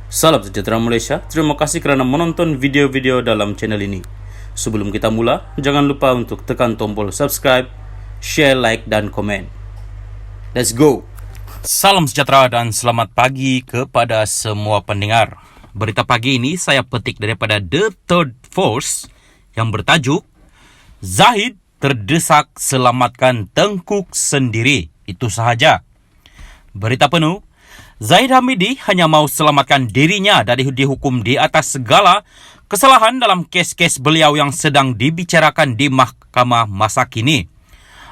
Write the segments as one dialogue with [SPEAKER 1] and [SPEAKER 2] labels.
[SPEAKER 1] Salam sejahtera Malaysia, terima kasih kerana menonton video-video dalam channel ini. Sebelum kita mula, jangan lupa untuk tekan tombol subscribe, share, like dan komen. Let's go! Salam sejahtera dan selamat pagi kepada semua pendengar. Berita pagi ini saya petik daripada The Third Force yang bertajuk Zahid terdesak selamatkan Tengkuk sendiri. Itu sahaja. Berita penuh, Zahid Hamidi hanya mau selamatkan dirinya dari dihukum di atas segala kesalahan dalam kes-kes beliau yang sedang dibicarakan di mahkamah masa kini.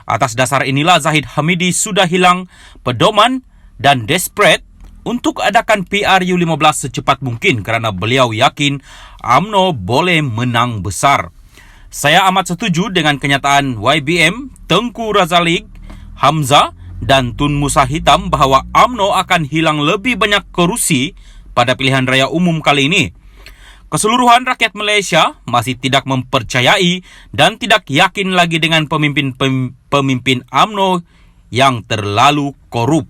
[SPEAKER 1] Atas dasar inilah Zahid Hamidi sudah hilang pedoman dan desperate untuk adakan PRU15 secepat mungkin kerana beliau yakin UMNO boleh menang besar. Saya amat setuju dengan kenyataan YBM, Tengku Razaleigh Hamzah dan Tun Musa Hitam bahawa UMNO akan hilang lebih banyak kerusi pada pilihan raya umum kali ini. Keseluruhan rakyat Malaysia masih tidak mempercayai dan tidak yakin lagi dengan pemimpin UMNO yang terlalu korup.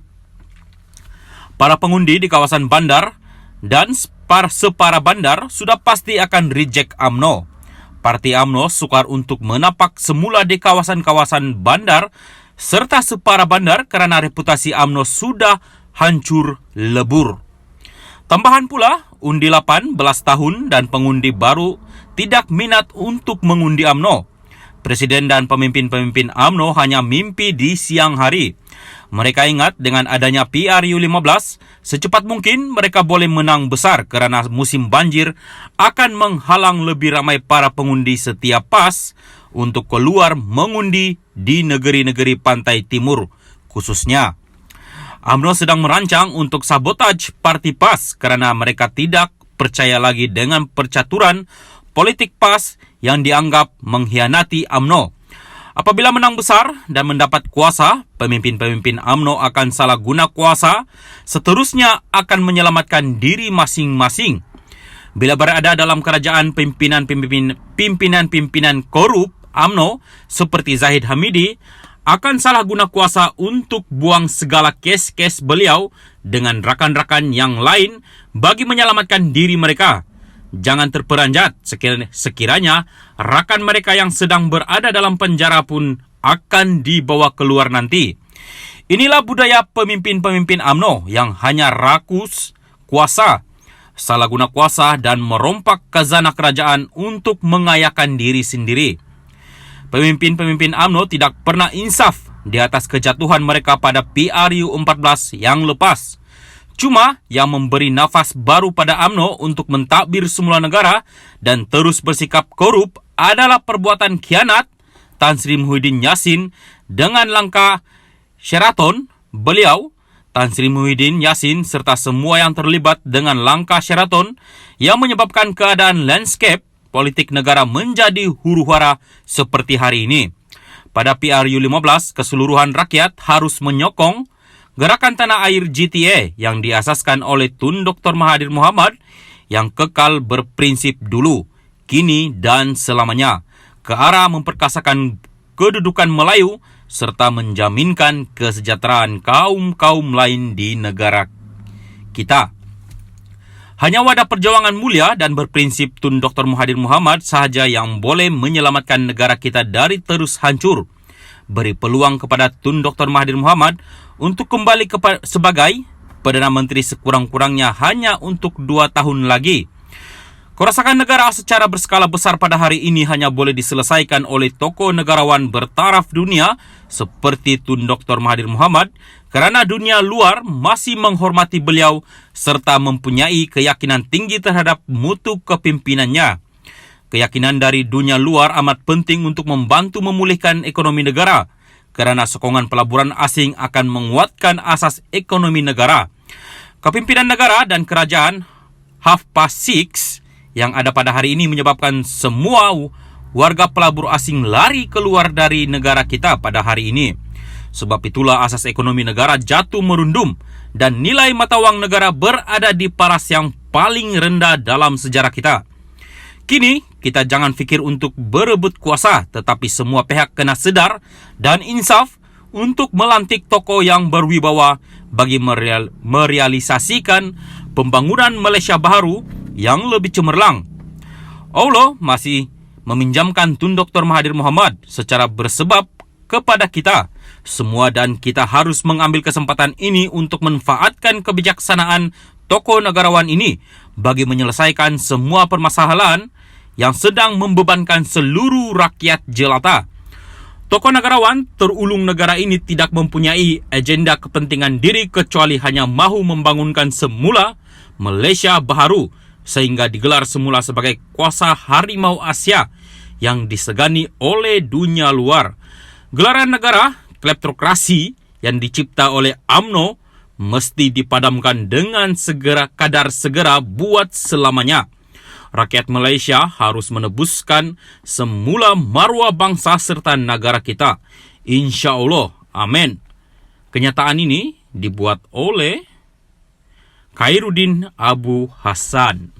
[SPEAKER 1] Para pengundi di kawasan bandar dan separa bandar sudah pasti akan reject UMNO. Parti UMNO sukar untuk menapak semula di kawasan-kawasan bandar serta separa bandar kerana reputasi UMNO sudah hancur lebur. Tambahan pula, undi 18 tahun dan pengundi baru tidak minat untuk mengundi UMNO. Presiden dan pemimpin-pemimpin UMNO hanya mimpi di siang hari. Mereka ingat dengan adanya PRU15, secepat mungkin mereka boleh menang besar kerana musim banjir akan menghalang lebih ramai para pengundi setiap PAS untuk keluar mengundi di negeri-negeri pantai timur khususnya. UMNO sedang merancang untuk sabotaj parti PAS kerana mereka tidak percaya lagi dengan percaturan politik PAS yang dianggap mengkhianati UMNO. Apabila menang besar dan mendapat kuasa, pemimpin-pemimpin UMNO akan salah guna kuasa, seterusnya akan menyelamatkan diri masing-masing. Bila berada dalam kerajaan pimpinan-pimpinan korup UMNO seperti Zahid Hamidi akan salah guna kuasa untuk buang segala kes-kes beliau dengan rakan-rakan yang lain bagi menyelamatkan diri mereka. Jangan terperanjat sekiranya rakan mereka yang sedang berada dalam penjara pun akan dibawa keluar nanti. Inilah budaya pemimpin-pemimpin UMNO yang hanya rakus kuasa, salah guna kuasa dan merompak khazanah kerajaan untuk mengayakan diri sendiri. Pemimpin-pemimpin UMNO tidak pernah insaf di atas kejatuhan mereka pada PRU14 yang lepas. Cuma yang memberi nafas baru pada UMNO untuk mentadbir semula negara dan terus bersikap korup adalah perbuatan khianat Tan Sri Muhyiddin Yassin dengan langkah Sheraton beliau, Tan Sri Muhyiddin Yassin serta semua yang terlibat dengan langkah Sheraton yang menyebabkan keadaan landscape politik negara menjadi huru-hara seperti hari ini. Pada PRU15, keseluruhan rakyat harus menyokong Gerakan Tanah Air GTA yang diasaskan oleh Tun Dr. Mahathir Mohamad yang kekal berprinsip dulu, kini dan selamanya ke arah memperkasakan kedudukan Melayu serta menjaminkan kesejahteraan kaum-kaum lain di negara kita. Hanya wadah perjuangan mulia dan berprinsip Tun Dr. Mahathir Mohamad sahaja yang boleh menyelamatkan negara kita dari terus hancur. Beri peluang kepada Tun Dr. Mahathir Mohamad untuk kembali sebagai Perdana Menteri sekurang-kurangnya hanya untuk 2 tahun lagi. Kerosakan negara secara berskala besar pada hari ini hanya boleh diselesaikan oleh tokoh negarawan bertaraf dunia seperti Tun Dr. Mahathir Mohamad kerana dunia luar masih menghormati beliau serta mempunyai keyakinan tinggi terhadap mutu kepimpinannya. Keyakinan dari dunia luar amat penting untuk membantu memulihkan ekonomi negara kerana sokongan pelaburan asing akan menguatkan asas ekonomi negara. Kepimpinan negara dan kerajaan half past six yang ada pada hari ini menyebabkan semua warga pelabur asing lari keluar dari negara kita pada hari ini. Sebab itulah asas ekonomi negara jatuh merundum dan nilai mata wang negara berada di paras yang paling rendah dalam sejarah kita. Kini, kita jangan fikir untuk berebut kuasa, tetapi semua pihak kena sedar dan insaf untuk melantik tokoh yang berwibawa bagi merealisasikan pembangunan Malaysia baharu yang lebih cemerlang. Allah masih meminjamkan Tun Dr. Mahathir Mohamad secara bersebab kepada kita semua, dan kita harus mengambil kesempatan ini untuk manfaatkan kebijaksanaan tokoh negarawan ini bagi menyelesaikan semua permasalahan yang sedang membebankan seluruh rakyat jelata. Tokoh negarawan terulung negara ini tidak mempunyai agenda kepentingan diri kecuali hanya mahu membangunkan semula Malaysia baharu sehingga digelar semula sebagai kuasa harimau Asia yang disegani oleh dunia luar. Gelaran negara kleptokrasi yang dicipta oleh UMNO mesti dipadamkan dengan kadar segera buat selamanya. Rakyat Malaysia harus menebuskan semula maruah bangsa serta negara kita. InsyaAllah. Amin. Kenyataan ini dibuat oleh Khairuddin Abu Hassan.